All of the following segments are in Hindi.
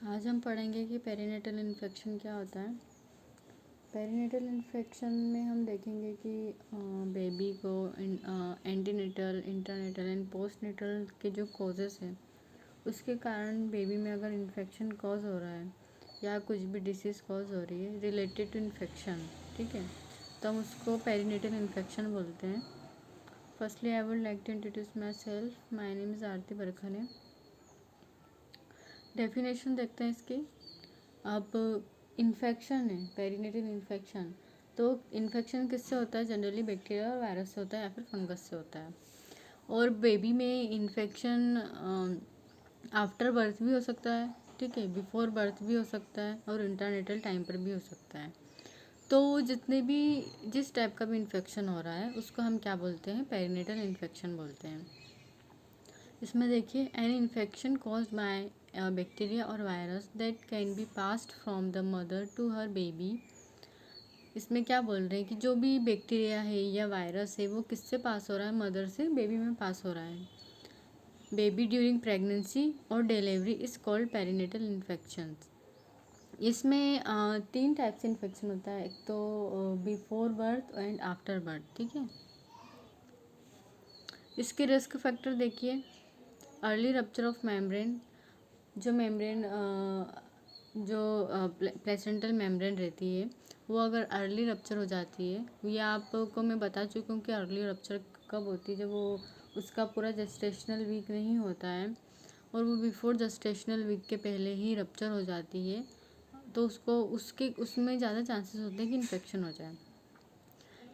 आज हम पढ़ेंगे कि पेरिनेटल इन्फेक्शन क्या होता है। पेरिनेटल इन्फेक्शन में हम देखेंगे कि बेबी को एंटीनेटल, इंटरनेटल एंड पोस्टनेटल के जो कॉजेज़ हैं उसके कारण बेबी में अगर इन्फेक्शन कॉज हो रहा है या कुछ भी डिसीज़ कॉज हो रही है रिलेटेड टू इन्फेक्शन, ठीक है, तो हम उसको पेरिनेटल इन्फेक्शन बोलते हैं। Firstly I would like to introduce myself. My name is Aarti Barkhane. Definition देखते हैं इसकी। अब इन्फेक्शन है, पेरिनेटल इन्फेक्शन, तो इन्फेक्शन किससे होता है? जनरली बैक्टीरिया और वायरस से होता है या फिर फंगस से होता है। और बेबी में इन्फेक्शन आफ्टर बर्थ भी हो सकता है, ठीक है, बिफोर बर्थ भी हो सकता है और इंटरनेटल टाइम पर भी हो सकता है। तो जिस टाइप का भी इन्फेक्शन हो रहा है उसको हम क्या बोलते हैं? पेरिनेटल इन्फेक्शन बोलते हैं। इसमें देखिए, an infection caused by bacteria और virus that can be passed from the mother to her baby. इसमें क्या बोल रहे हैं कि जो भी बैक्टीरिया है या वायरस है वो किससे पास हो रहा है? मदर से बेबी में पास हो रहा है। बेबी ड्यूरिंग प्रेगनेंसी और delivery is called perinatal infection. इसमें 3 टाइप से इन्फेक्शन होता है। एक तो before birth and after birth, ठीक है। इसके रिस्क फैक्टर देखिए। अर्ली रप्चर ऑफ मेम्ब्रेन, जो मेम्ब्रेन जो प्लेसेंटल मेम्ब्रेन रहती है वो अगर अर्ली रप्चर हो जाती है, ये आपको मैं बता चुकी हूँ कि अर्ली रप्चर कब होती है, जब वो उसका पूरा जेस्टेशनल वीक नहीं होता है और वो बिफोर जेस्टेशनल वीक के पहले ही रप्चर हो जाती है, तो उसमें ज़्यादा चांसेस होते हैं कि इन्फेक्शन हो जाए।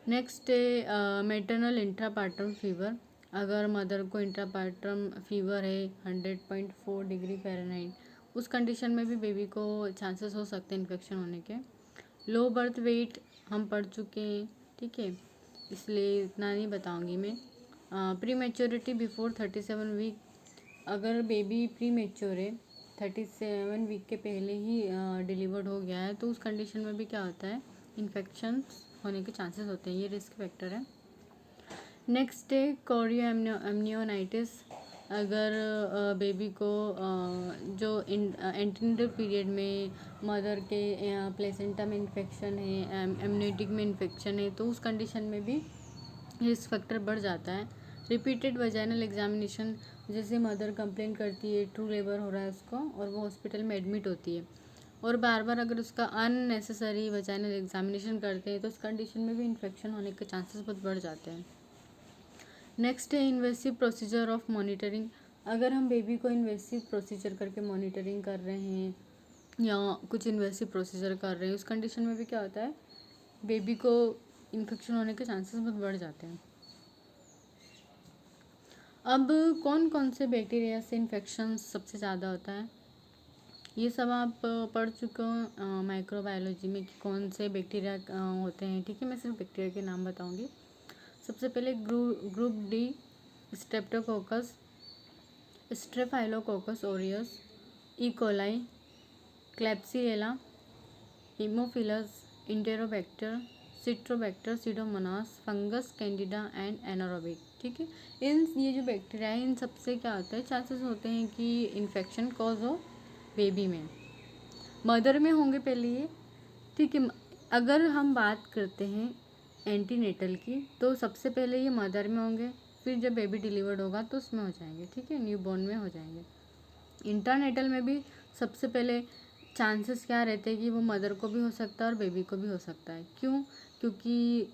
नेक्स्ट है मैटरनल इंट्रापार्टम फीवर। अगर मदर को इंट्रापार्टम फीवर है 100.4 डिग्री फ़ारेनहाइट, उस कंडीशन में भी बेबी को चांसेस हो सकते हैं इन्फेक्शन होने के। लो बर्थ वेट हम पढ़ चुके हैं, ठीक है, इसलिए इतना नहीं बताऊंगी मैं। प्री मेच्योरिटी बिफोर 37 वीक, अगर बेबी प्री मेच्योर है 37 वीक के पहले ही डिलीवर्ड हो गया है, तो उस कंडीशन में भी क्या होता है? इन्फेक्शन होने के चांसेस होते हैं। ये रिस्क फैक्टर है। नेक्स्ट है कोरियो एमनियोनाइटिस। अगर बेबी को जो एंटीनेटल पीरियड में मदर के प्लेसेंटा में इन्फेक्शन है, एमनियोटिक में इन्फेक्शन है, तो उस कंडीशन में भी रिस्क फैक्टर बढ़ जाता है। रिपीटेड वजाइनल एग्जामिनेशन, जैसे मदर कंप्लेन करती है ट्रू लेबर हो रहा है उसको और वो हॉस्पिटल में एडमिट होती है और बार बार अगर उसका अननेसेसरी वजाइनल एग्जामिनेशन करते हैं तो उस कंडीशन में भी इन्फेक्शन होने के चांसेस बहुत बढ़ जाते हैं। नेक्स्ट है इन्वेसिव प्रोसीजर ऑफ मॉनिटरिंग। अगर हम बेबी को इन्वेसिव प्रोसीजर करके मॉनिटरिंग कर रहे हैं या कुछ इन्वेसिव प्रोसीजर कर रहे हैं, उस कंडीशन में भी क्या होता है? बेबी को इन्फेक्शन होने के चांसेस बहुत बढ़ जाते हैं। अब कौन कौन से बैक्टीरिया से इन्फेक्शन सबसे ज़्यादा होता है, ये सब आप पढ़ चुके हो माइक्रोबायोलॉजी में कि कौन से बैक्टीरिया होते हैं, ठीक है। मैं सिर्फ बैक्टीरिया के नाम बताऊंगी। सबसे पहले group D, streptococcus, staphylococcus aureus, E coli, klebsiella, haemophilus, enterobacter, citrobacter, pseudomonas, fungus, candida and anaerobic, ठीक है। ये जो बैक्टीरिया है इन सबसे क्या होता है? चांसेस होते हैं कि इन्फेक्शन कॉज हो बेबी में। मदर में होंगे पहले ये, ठीक है। अगर हम बात करते हैं एंटीनेटल की, तो सबसे पहले ये मदर में होंगे, फिर जब बेबी डिलीवर्ड होगा तो उसमें हो जाएंगे, ठीक है, न्यूबॉर्न में हो जाएंगे। इंटरनेटल में भी सबसे पहले चांसेस क्या रहते हैं कि वो मदर को भी हो सकता है और बेबी को भी हो सकता है। क्यों? क्योंकि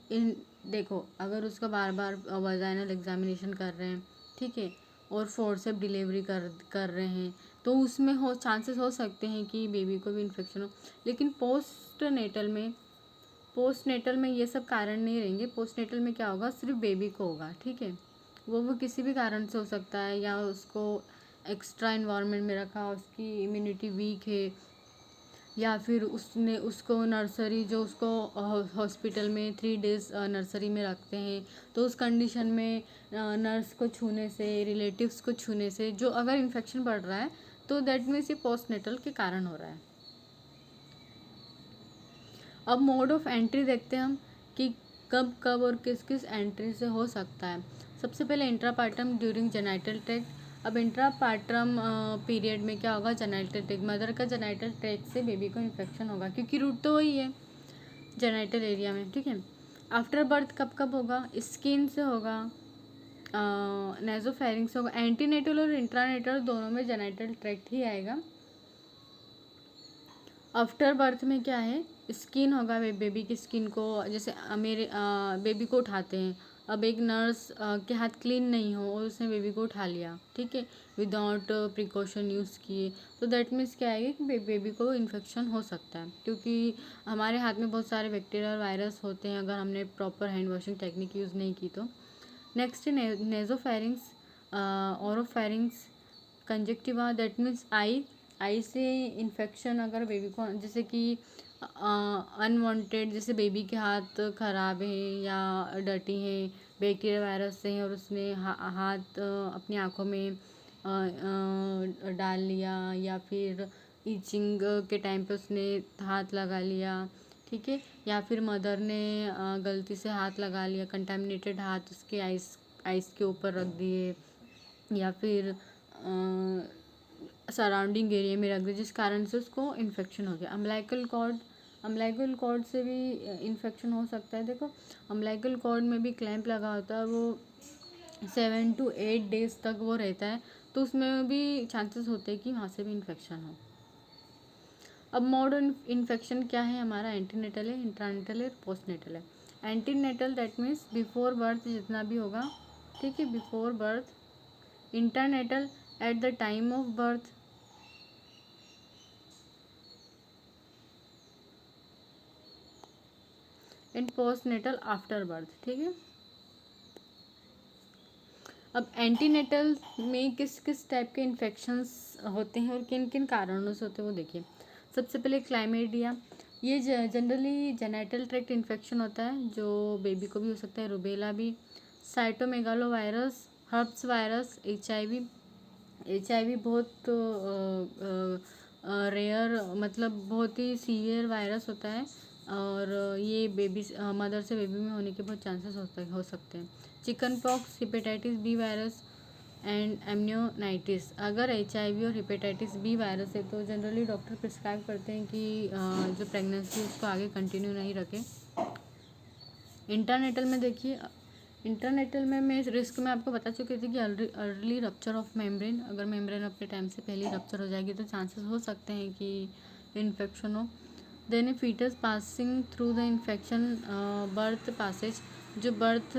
देखो, अगर उसका बार बार वजाइनल एग्जामिनेशन कर रहे हैं, ठीक है, और फोर्सेप डिलीवरी कर रहे हैं, तो उसमें चांसेस हो सकते हैं कि बेबी को भी इन्फेक्शन हो। लेकिन पोस्टनेटल में ये सब कारण नहीं रहेंगे। पोस्टनेटल में क्या होगा? सिर्फ बेबी को होगा, ठीक है। वो किसी भी कारण से हो सकता है, या उसको एक्स्ट्रा इन्वायरमेंट में रखा, उसकी इम्यूनिटी वीक है, या फिर उसको नर्सरी, जो उसको हॉस्पिटल में 3 डेज़ नर्सरी में रखते हैं, तो उस कंडीशन में नर्स को छूने से, रिलेटिव्स को छूने से जो अगर इन्फेक्शन बढ़ रहा है, तो दैट मीन्स ये पोस्टनेटल के कारण हो रहा है। अब मोड ऑफ एंट्री देखते हैं हम कि कब कब और किस किस एंट्री से हो सकता है। सबसे पहले इंट्रापार्टम ड्यूरिंग जेनाइटल ट्रैक्ट। अब इंट्रापार्टरम पीरियड में क्या होगा, जेनिटल ट्रैक्ट, मदर का जेनिटल ट्रैक्ट से बेबी को इन्फेक्शन होगा क्योंकि रूट तो वही है जेनिटल एरिया में, ठीक है। आफ्टर बर्थ कब कब होगा, स्किन से होगा, नेजोफेरिंग से होगा, एंटीनेटल और इंट्रानेटल दोनों में जेनिटल ट्रैक्ट ही आएगा। आफ्टर बर्थ में क्या है, स्किन होगा, बेबी की स्किन को, जैसे मेरे बेबी को उठाते हैं, अब एक नर्स के हाथ क्लीन नहीं हो और उसने बेबी को उठा लिया, ठीक है, विदाउट प्रिकॉशन यूज़ किए, तो दैट मीन्स क्या है कि बेबी को इन्फेक्शन हो सकता है क्योंकि हमारे हाथ में बहुत सारे बैक्टीरिया और वायरस होते हैं अगर हमने proper hand washing technique use नहीं की तो। नेक्स्ट है nasopharynx, oropharynx, conjunctiva, that means I से इन्फेक्शन अगर बेबी को, जैसे कि अनवांटेड, जैसे बेबी के हाथ ख़राब है या डर्टी है, बैक्टीरिया वायरस से है और उसने हाथ अपनी आँखों में डाल लिया या फिर ईचिंग के टाइम पे उसने हाथ लगा लिया, ठीक है, या फिर मदर ने गलती से हाथ लगा लिया, कंटामिनेटेड हाथ उसके आइस के ऊपर रख दिए या फिर सराउंडिंग एरिया में रख दिए जिस कारण से उसको इन्फेक्शन हो गया। अम्बिलिकल कॉर्ड से भी इन्फेक्शन हो सकता है। देखो अम्बिलिकल कॉर्ड में भी क्लैंप लगा होता है, वो 7 to 8 डेज तक वो रहता है, तो उसमें भी चांसेस होते हैं कि वहाँ से भी इन्फेक्शन हो। अब मोड इन्फेक्शन क्या है हमारा, एंटीनेटल है, इंट्रानेटल है, पोस्टनेटल है। Antenatal that means before birth जितना भी होगा, ठीक है, before birth. Intranatal at the time of birth. And postnatal after birth, ठीक है। अब एंटीनेटल में किस किस टाइप के इन्फेक्शंस होते हैं और किन किन कारणों से होते हैं वो देखिए। सबसे पहले क्लाइमेडिया, ये जनरली जेनिटल ट्रैक्ट इन्फेक्शन होता है जो बेबी को भी हो सकता है, रुबेला भी, cytomegalo virus, herpes virus, H I V बहुत रेयर, मतलब बहुत ही सीवियर वायरस होता है और ये बेबी मदर से बेबी में होने के बहुत चांसेस हो सकते हैं। Chicken pox, hepatitis B virus and amnionitis. अगर HIV और हिपेटाइटिस बी वायरस है तो जनरली डॉक्टर प्रिस्क्राइब करते हैं कि जो प्रेगनेंसी उसको आगे कंटिन्यू नहीं रखें। इंटरनेटल में देखिए, इंटरनेटल में मैं इस रिस्क में आपको बता चुकी थी कि अर्ली रप्चर ऑफ मेम्ब्रेन, अगर मेम्ब्रेन अपने टाइम से पहले रप्चर हो जाएगी तो चांसेस हो सकते हैं कि इन्फेक्शन हो। Then foetus passing through the infection, birth passage, जो बर्थ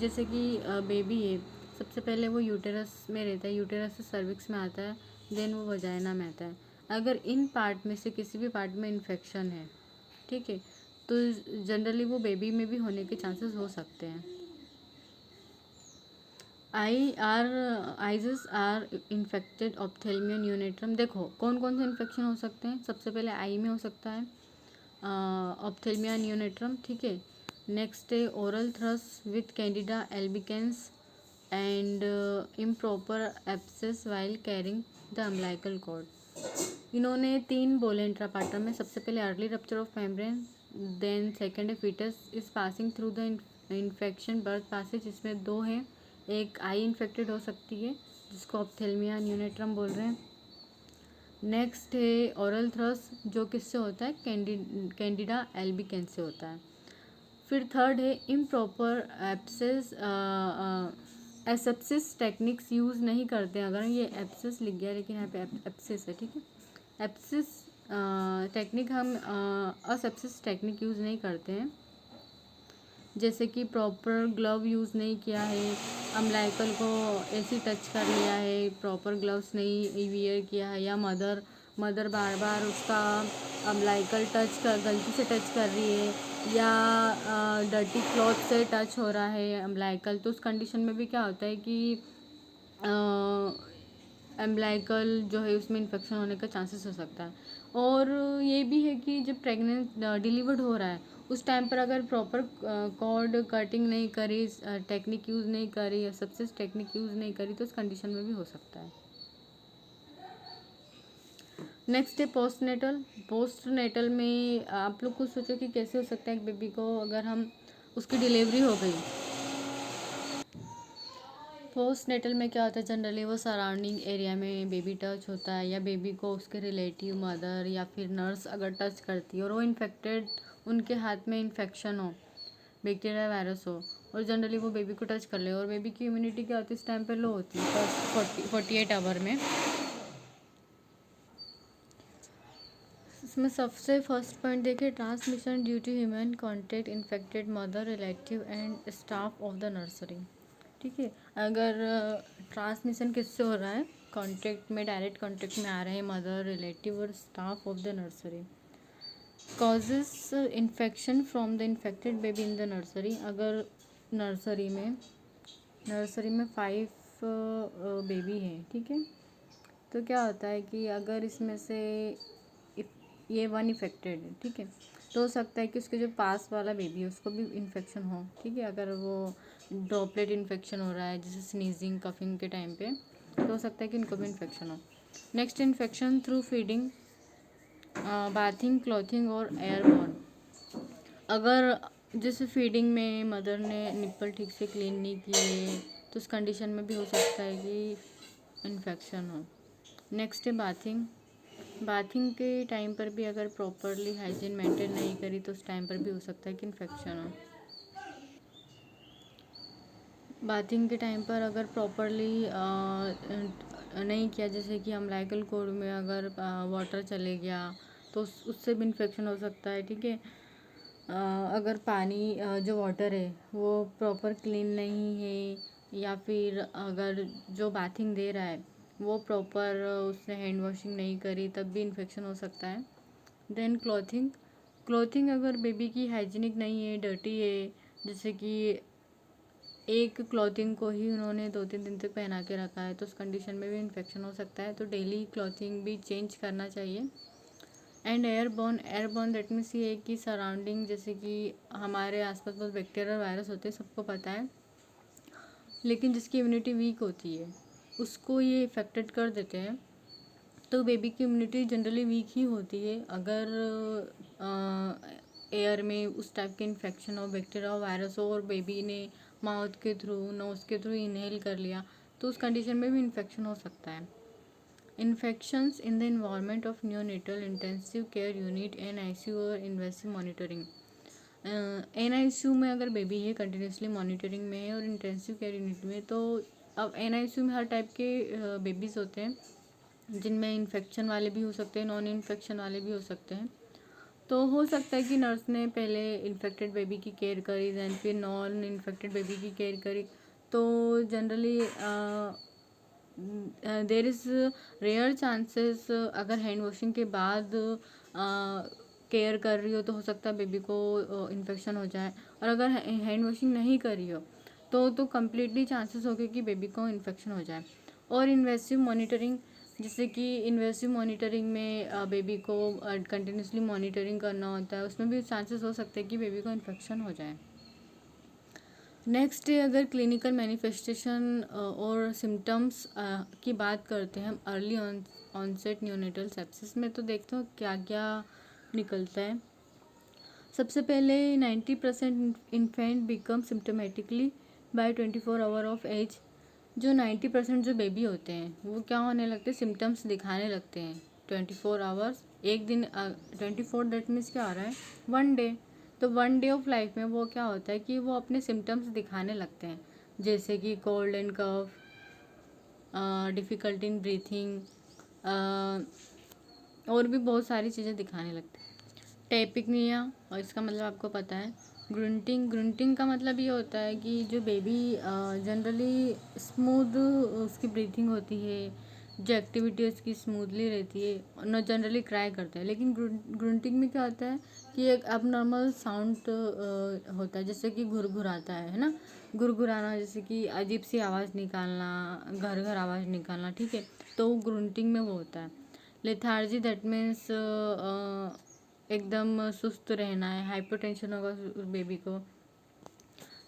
जैसे कि बेबी है सबसे पहले वो यूटेरस में रहता है, यूटेरस से सर्विक्स में आता है, देन वो वजाइना में आता है। अगर इन पार्ट में से किसी भी पार्ट में इन्फेक्शन है, ठीक है, तो जनरली वो बेबी में भी होने के चांसेस हो सकते हैं। Eyes are infected ophthalmia neonatorum. देखो कौन कौन से इन्फेक्शन हो सकते हैं, सबसे पहले आई में हो सकता है ऑप्थेल्मिया न्यूनेट्रम, ठीक है। नेक्स्ट है oral thrush with candida albicans and improper abscess while carrying the umbilical cord. इन्होंने 3 बोले इंट्रापार्टम में, सबसे पहले early rupture of membrane, then second है foetus is passing through the infection birth passage, इसमें 2 हैं, एक आई इन्फेक्टेड हो सकती है जिसको ऑप्थेल्मिया न्यूनेट्रम बोल रहे हैं। नेक्स्ट है ओरल थ्रस जो किससे होता है, कैंडिडा एल्बिकेंस से होता है। फिर थर्ड है improper abscess, asepsis techniques use नहीं करते हैं, अगर ये एब्सेस लिख गया लेकिन यहाँ पे एब्सेस है, ठीक है, एब्सेस टेक्निक हम असेप्सिस टेक्निक यूज़ नहीं करते हैं, जैसे कि प्रॉपर ग्लव यूज़ नहीं किया है, अम्बिलिकल को ऐसे टच कर लिया है, प्रॉपर ग्लव्स नहीं वियर किया है, या मदर बार बार उसका अम्बिलिकल गलती से टच कर रही है, या डर्टी क्लॉथ से टच हो रहा है अम्बिलिकल, तो उस कंडीशन में भी क्या होता है कि अम्बिलिकल जो है उसमें इन्फेक्शन होने का चांसेस हो सकता है। और ये भी है कि जब प्रेग्नेंट डिलीवर्ड हो रहा है उस टाइम पर अगर प्रॉपर कॉर्ड कटिंग नहीं करी, टेक्निक यूज़ नहीं करी या सबसिस टेक्निक यूज़ नहीं करी तो उस कंडीशन में भी हो सकता है। नेक्स्ट है पोस्टनेटल में आप लोग कुछ सोचो कि कैसे हो सकता है एक बेबी को अगर हम उसकी डिलीवरी हो गई। पोस्ट नेटल में क्या होता है, जनरली वो सराउंडिंग एरिया में बेबी टच होता है, या बेबी को उसके रिलेटिव मदर या फिर नर्स अगर टच करती है और वो इन्फेक्टेड, उनके हाथ में इन्फेक्शन हो, बैक्टीरिया वायरस हो, और जनरली वो बेबी को टच कर ले, और बेबी की इम्यूनिटी क्या होती है इस टाइम पे लो होती है फर्स्ट 48 आवर में। इसमें सबसे फर्स्ट पॉइंट देखिए, transmission due to human contact infected mother relative and staff of the nursery. ठीक है, अगर ट्रांसमिशन किससे हो रहा है, कॉन्टैक्ट में, डायरेक्ट कॉन्टैक्ट में आ रहे हैं मदर, रिलेटिव और staff of the nursery. Causes infection from the infected baby in the nursery. अगर नर्सरी में 5 बेबी हैं, ठीक है, तो क्या होता है कि अगर इसमें से ये 1 इफेक्टेड है, ठीक है, तो हो सकता है कि उसके जो पास वाला बेबी है उसको भी इन्फेक्शन हो। ठीक है, अगर वो ड्रॉपलेट इन्फेक्शन हो रहा है जैसे स्नीजिंग कफिंग के टाइम पे, तो हो सकता है कि इनको भी इन्फेक्शन हो। Next, infection through feeding, bathing, clothing और एयरबॉर्न। अगर जैसे फीडिंग में मदर ने निप्पल ठीक से क्लीन नहीं किए तो उस कंडीशन में भी हो सकता है कि इन्फेक्शन हो। नेक्स्ट है बाथिंग के टाइम पर भी अगर प्रॉपरली हाइजीन मेंटेन नहीं करी तो उस टाइम पर भी हो सकता है कि इन्फेक्शन हो। बाथिंग के टाइम पर अगर प्रॉपरली नहीं किया, जैसे कि अम्बिलिकल कॉर्ड में अगर वाटर चले गया तो उससे भी इन्फेक्शन हो सकता है। ठीक है, अगर पानी जो वाटर है वो प्रॉपर क्लीन नहीं है, या फिर अगर जो बाथिंग दे रहा है वो प्रॉपर उसने हैंड वॉशिंग नहीं करी, तब भी इन्फेक्शन हो सकता है। देन क्लॉथिंग अगर बेबी की हाइजीनिक नहीं है, डर्टी है, जैसे कि एक क्लॉथिंग को ही उन्होंने 2-3 दिन तक पहना के रखा है, तो उस कंडीशन में भी इन्फेक्शन हो सकता है, तो डेली क्लॉथिंग भी चेंज करना चाहिए। एंड एयरबॉर्न दैट मीन्स ये है कि सराउंडिंग, जैसे कि हमारे आसपास बहुत बैक्टीरिया वायरस होते हैं, सबको पता है, लेकिन जिसकी इम्यूनिटी वीक होती है उसको ये इफेक्टेड कर देते हैं। तो बेबी की इम्यूनिटी जनरली वीक ही होती है अगर एयर में उस टाइप के इन्फेक्शन हो, बैक्टीरिया वायरस हो, और बेबी ने माउथ के थ्रू, नोज़ के थ्रू इनहेल कर लिया, तो उस कंडीशन में भी इन्फेक्शन हो सकता है। Infections in the environment of neonatal intensive care unit, NICU और इन्वेसिव मॉनिटरिंग। NICU में अगर बेबी है कंटिन्यूसली मॉनिटरिंग में है और इंटेंसिव केयर यूनिट में, तो अब NICU में हर टाइप के बेबीज़ होते हैं, जिनमें इन्फेक्शन वाले भी हो सकते हैं, नॉन इन्फेक्शन वाले भी हो सकते हैं। तो हो सकता है कि नर्स ने पहले इन्फेक्टेड बेबी की केयर करी, दैन फिर नॉन इन्फेक्टेड बेबी की केयर करी, तो generally there is rare chances, अगर हैंड वॉशिंग के बाद केयर कर रही हो तो हो सकता है बेबी को इन्फेक्शन हो जाए, और अगर हैंड वॉशिंग नहीं करी हो तो कम्प्लीटली चांसेस हो गए कि बेबी को इन्फेक्शन हो जाए। और इन्वेसिव मॉनिटरिंग, जैसे कि इन्वेसिव मॉनिटरिंग में बेबी को कंटिन्यूसली मॉनिटरिंग करना होता है, उसमें भी चांसेस हो सकते हैं कि बेबी को इन्फेक्शन हो जाए। नेक्स्ट है, अगर क्लिनिकल मैनिफेस्टेशन और सिम्टम्स की बात करते हैं हम अर्ली ऑनसेट न्यूनेटल सेप्सिस में, तो देखते हो क्या क्या निकलता है। सबसे पहले 90% infant become symptomatically by 24 hour of age. जो 90% जो बेबी होते हैं वो क्या होने लगते हैं, सिम्टम्स दिखाने लगते हैं 24 आवर्स, एक दिन 24 दैट मीन्स क्या आ रहा है, 1 डे। तो 1 डे ऑफ लाइफ में वो क्या होता है कि वो अपने सिम्टम्स दिखाने लगते हैं, जैसे कि cold and cough, difficulty in breathing, और भी बहुत सारी चीज़ें दिखाने लगते हैं। टेपिक्निया, और इसका मतलब आपको पता है। ग्रुंटिंग का मतलब ये होता है कि जो बेबी जनरली स्मूथ उसकी ब्रीथिंग होती है, जो एक्टिविटी उसकी स्मूथली रहती है, न जनरली क्राई करता है, लेकिन ग्रुंटिंग में क्या होता है कि एक अबनॉर्मल साउंड होता है, जैसे कि घुरघुराता है ना, घुरघुराना, जैसे कि अजीब सी आवाज़ निकालना, घर घर आवाज़ निकालना, ठीक है, तो ग्रुंटिंग में वो होता है। लेथार्जी दैट मीन्स एकदम सुस्त रहना है, हाइपरटेंशन होगा बेबी को,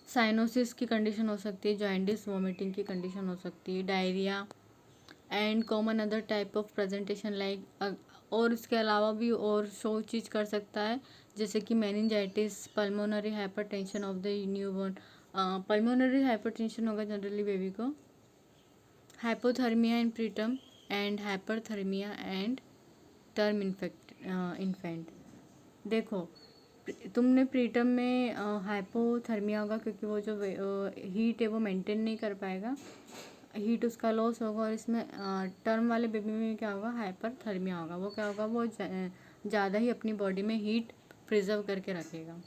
साइनोसिस की कंडीशन हो सकती है, जॉइंडिस वोमिटिंग की कंडीशन हो सकती है, diarrhoea and common other type of presentation like, और इसके अलावा भी और शो चीज़ कर सकता है, जैसे कि meningitis, pulmonary hypertension of the newborn. Pulmonary hypertension होगा जनरली बेबी को, hypothermia in preterm and hyperthermia and term infant. देखो, तुमने प्रीटर्म में हाइपोथर्मिया होगा क्योंकि वो जो हीट है वो मेंटेन नहीं कर पाएगा, हीट उसका लॉस होगा। और इसमें टर्म वाले बेबी में क्या होगा, हाइपरथर्मिया होगा। वो क्या होगा, वो ज़्यादा ही अपनी बॉडी में हीट प्रिजर्व करके रखेगा।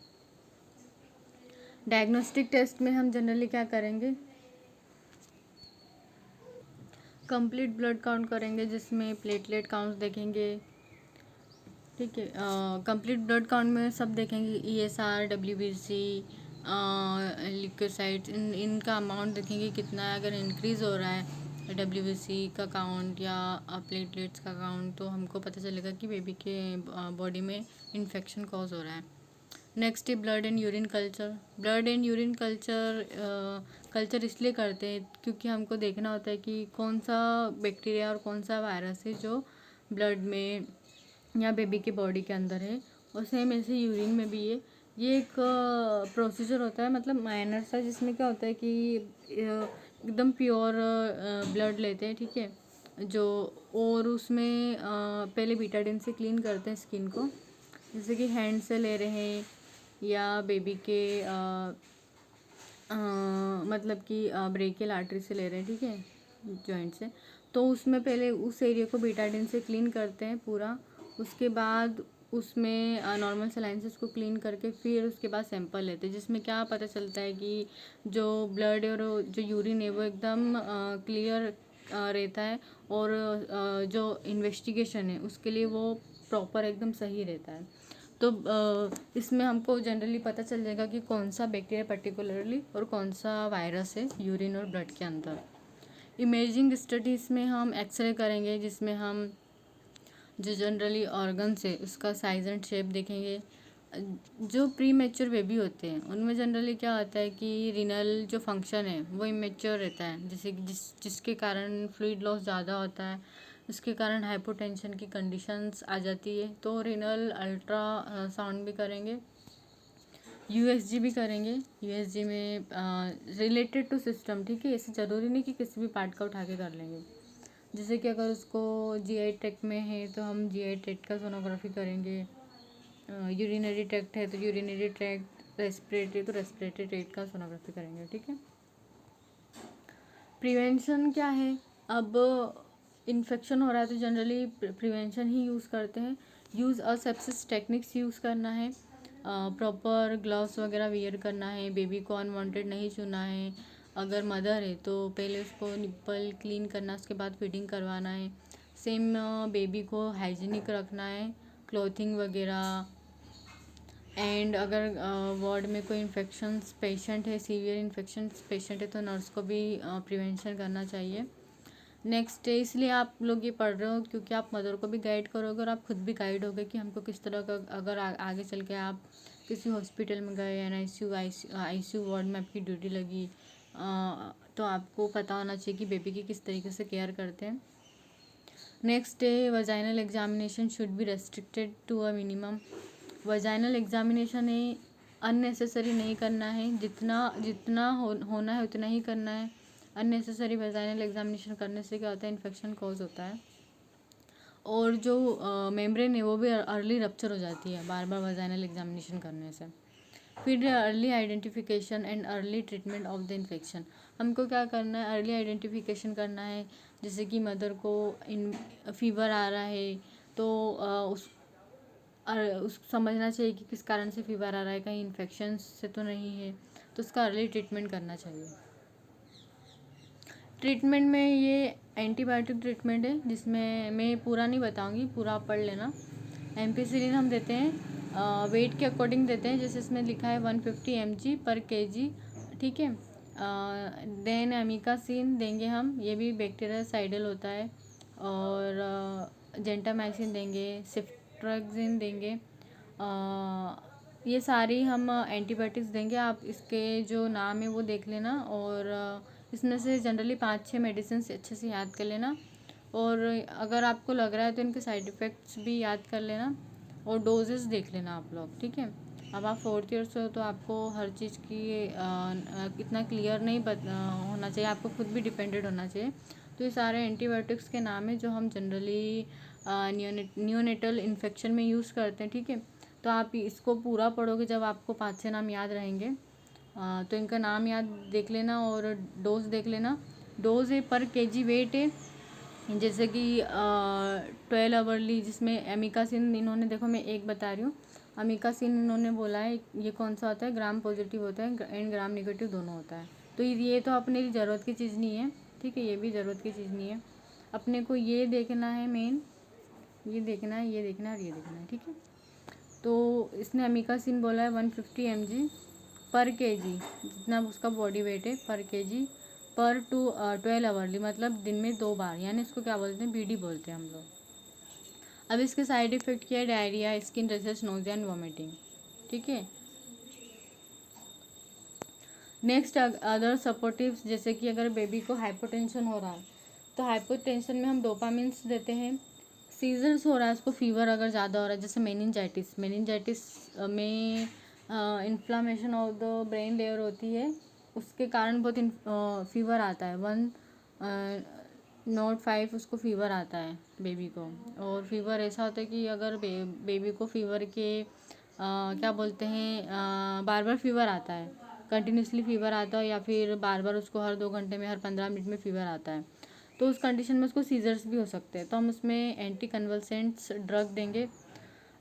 डायग्नोस्टिक टेस्ट में हम जनरली क्या करेंगे, कंप्लीट ब्लड काउंट करेंगे जिसमें प्लेटलेट काउंट देखेंगे। ठीक है, कंप्लीट ब्लड काउंट में सब देखेंगे, ESR, WBC, ल्यूकोसाइट्स, इनका अमाउंट देखेंगे कितना है। अगर इंक्रीज़ हो रहा है WBC का काउंट या प्लेटलेट्स का काउंट, तो हमको पता चलेगा कि बेबी के बॉडी में इन्फेक्शन कॉज हो रहा है। नेक्स्ट है blood and urine culture. Blood and urine culture इसलिए करते हैं क्योंकि हमको देखना होता है कि कौन सा बैक्टीरिया और कौन सा वायरस है जो ब्लड में या बेबी के बॉडी के अंदर है। और सेम ऐसे यूरिन में भी है। ये एक प्रोसीजर होता है, मतलब माइनर सा, जिसमें क्या होता है कि एकदम प्योर ब्लड लेते हैं, ठीक है, जो, और उसमें पहले बीटाडिन से क्लीन करते हैं स्किन को, जैसे कि हैंड से ले रहे हैं या बेबी के मतलब कि ब्रेकियल आर्टरी से ले रहे हैं, ठीक है, जॉइंट से। तो उसमें पहले उस एरिया को बीटाडिन से क्लीन करते हैं पूरा। उसके बाद उसमें नॉर्मल सलाइन से उसको क्लीन करके फिर उसके बाद सैंपल लेते हैं, जिसमें क्या पता चलता है कि जो ब्लड और जो यूरिन है वो एकदम क्लियर रहता है, और जो इन्वेस्टिगेशन है उसके लिए वो प्रॉपर एकदम सही रहता है। तो इसमें हमको जनरली पता चल जाएगा कि कौन सा बैक्टीरिया पर्टिकुलरली और कौन सा वायरस है यूरिन और ब्लड के अंदर। इमेजिंग स्टडीज़ में हम एक्सरे करेंगे, जिसमें हम जो जनरली ऑर्गन्स है उसका साइज़ एंड शेप देखेंगे। जो प्री मैच्योर बेबी होते हैं उनमें जनरली क्या होता है कि रीनल जो फंक्शन है वो इमेच्योर रहता है, जैसे कि जिसके कारण फ्लूइड लॉस ज़्यादा होता है, उसके कारण हाइपोटेंशन की कंडीशंस आ जाती है। तो रीनल अल्ट्रा साउंड भी करेंगे, USG भी करेंगे। USG में रिलेटेड टू सिस्टम, ठीक है, ऐसे ज़रूरी नहीं कि किसी भी पार्ट का उठा के कर लेंगे। जैसे कि अगर उसको GI ट्रैक्ट में है तो हम GI ट्रैक्ट का सोनोग्राफी करेंगे, यूरिनरी ट्रैक्ट है तो यूरिनरी ट्रैक्ट, रेस्पिरेटरी तो रेस्पिरेटरी ट्रैक्ट का सोनोग्राफी करेंगे, ठीक है। प्रिवेंशन क्या है, अब इन्फेक्शन हो रहा है तो जनरली प्रिवेंशन ही यूज़ करते हैं। यूज़ असेप्सिस टेक्निक्स यूज़ करना है, प्रॉपर ग्लव्स वगैरह वियर करना है, बेबी को अनवांटेड नहीं छूना है। अगर मदर है तो पहले उसको निप्पल क्लीन करना, उसके बाद फीडिंग करवाना है। सेम बेबी को हाइजीनिक रखना है, क्लॉथिंग वगैरह। एंड अगर वार्ड में कोई इन्फेक्शंस पेशेंट है, सीवियर इन्फेक्शंस पेशेंट है, तो नर्स को भी प्रिवेंशन करना चाहिए। नेक्स्ट है, इसलिए आप लोग ये पढ़ रहे हो क्योंकि आप मदर को भी गाइड करोगे और आप खुद भी गाइड होगे कि हमको किस तरह का, अगर आगे चल के आप किसी हॉस्पिटल में गए, ICU वार्ड में आपकी ड्यूटी लगी, तो आपको पता होना चाहिए कि बेबी की किस तरीके से केयर करते हैं। नेक्स्ट है, vaginal examination should be restricted to a minimum. Vaginal examination है अननेसेसरी नहीं करना है, जितना जितना होना है उतना ही करना है। अननेसेसरी वजाइनल एग्जामिनेशन करने से क्या होता है, इन्फेक्शन कॉज होता है, और जो मेम्ब्रेन है वो भी अर्ली रप्चर हो जाती है बार बार वजाइनल एग्जामिनेशन करने से। फिर early identification and early treatment of the infection. हमको क्या करना है, अर्ली आइडेंटिफिकेशन करना है। जैसे कि मदर को फीवर आ रहा है तो उसको समझना चाहिए कि किस कारण से फीवर आ रहा है, कहीं इन्फेक्शन से तो नहीं है, तो उसका अर्ली ट्रीटमेंट करना चाहिए। ट्रीटमेंट में ये एंटीबायोटिक ट्रीटमेंट है, जिसमें मैं पूरा नहीं बताऊंगी, पूरा आप पढ़ लेना। एम्पिसिलिन हम देते हैं वेट के अकॉर्डिंग देते हैं, जैसे इसमें लिखा है 150 mg पर kg, ठीक है। देन एमिकासिन देंगे हम, ये भी बैक्टीरियासाइडल होता है। और जेंटामाइसिन देंगे, सिफ्ट्रैक्सिन देंगे। ये सारी हम एंटीबायोटिक्स देंगे। आप इसके जो नाम है वो देख लेना, और इसमें से जनरली 5-6 मेडिसिन अच्छे से याद कर लेना, और अगर आपको लग रहा है तो इनके साइड इफ़ेक्ट्स भी याद कर लेना, और डोजेस देख लेना आप लोग, ठीक है। अब आप 4th ईयर से हो तो आपको हर चीज़ की इतना क्लियर नहीं होना चाहिए, आपको खुद भी डिपेंडेंट होना चाहिए। तो ये सारे एंटीबायोटिक्स के नाम है जो हम जनरली नियोनेटल इन्फेक्शन में यूज़ करते हैं, ठीक है। तो आप इसको पूरा पढ़ोगे जब आपको 5-6 नाम याद रहेंगे। तो इनका नाम याद देख लेना और डोज देख लेना। डोज है पर केजी वेट है, जैसे कि 12 आवर्ली, जिसमें एमिकासिन इन्होंने, देखो मैं एक बता रही हूँ, अमिकासिन इन्होंने बोला है ये कौन सा होता है, ग्राम पॉजिटिव होता है एंड ग्राम नेगेटिव दोनों होता है। तो ये तो अपने लिए ज़रूरत की चीज़ नहीं है, ठीक है, ये भी ज़रूरत की चीज़ नहीं है। अपने को ये देखना है मेन, ये देखना है, ये देखना है और ये देखना है, ठीक है। तो इसने अमिकासिन बोला है 150 mg पर केजी, जितना उसका बॉडी वेट है पर केजी पर 12 आवर्ली, मतलब दिन में 2 बार, यानी इसको क्या बोलते हैं, बीडी बोलते हैं हम लोग। अब इसके साइड इफ़ेक्ट क्या है, diarrhoea, skin rashes, nausea and vomiting, ठीक है। नेक्स्ट अदर सपोर्टिव्स, जैसे कि अगर बेबी को हाइपोटेंशन हो रहा है तो हाइपोटेंशन में हम डोपामिन्स देते हैं। सीजर्स हो रहा है, उसको फीवर अगर ज़्यादा हो रहा है, जैसे मेनिंजाइटिस में inflammation of the brain layer होती है, उसके कारण बहुत फीवर आता है, 105 उसको फीवर आता है बेबी को। और फीवर ऐसा होता है कि अगर बेबी को फीवर के क्या बोलते हैं, बार बार फीवर आता है, कंटिन्यूसली फीवर आता है, या फिर बार बार उसको हर 2 घंटे में, हर 15 मिनट में फीवर आता है, तो उस कंडीशन में उसको सीजर्स भी हो सकते हैं। तो हम उसमें एंटी कन्वल्सेंट्स ड्रग देंगे।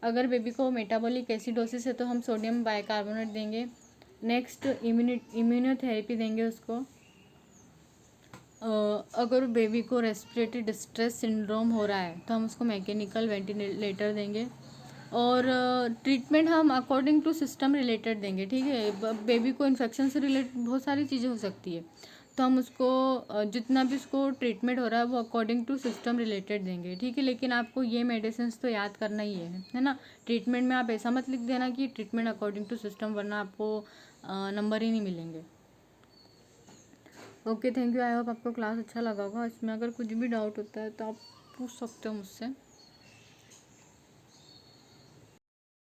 अगर बेबी को मेटाबॉलिक एसिडोसिस है तो हम सोडियम बाइकार्बोनेट देंगे। नेक्स्ट इम्यूनोथेरेपी देंगे उसको। अगर बेबी को रेस्पिरेटरी डिस्ट्रेस सिंड्रोम हो रहा है तो हम उसको मैकेनिकल वेंटिलेटर देंगे। और ट्रीटमेंट हम अकॉर्डिंग टू सिस्टम रिलेटेड देंगे, ठीक है। बेबी को इन्फेक्शन से रिलेटेड बहुत सारी चीज़ें हो सकती है, तो हम उसको जितना भी उसको ट्रीटमेंट हो रहा है वो अकॉर्डिंग टू सिस्टम रिलेटेड देंगे, ठीक है। लेकिन आपको ये मेडिसिन तो याद करना ही है ना। ट्रीटमेंट में आप ऐसा मत लिख देना कि ट्रीटमेंट अकॉर्डिंग टू सिस्टम, वरना आपको नंबर ही नहीं मिलेंगे। Okay, thank you. I hope आपको क्लास अच्छा लगा होगा। इसमें अगर कुछ भी डाउट होता है तो आप पूछ सकते हो मुझसे।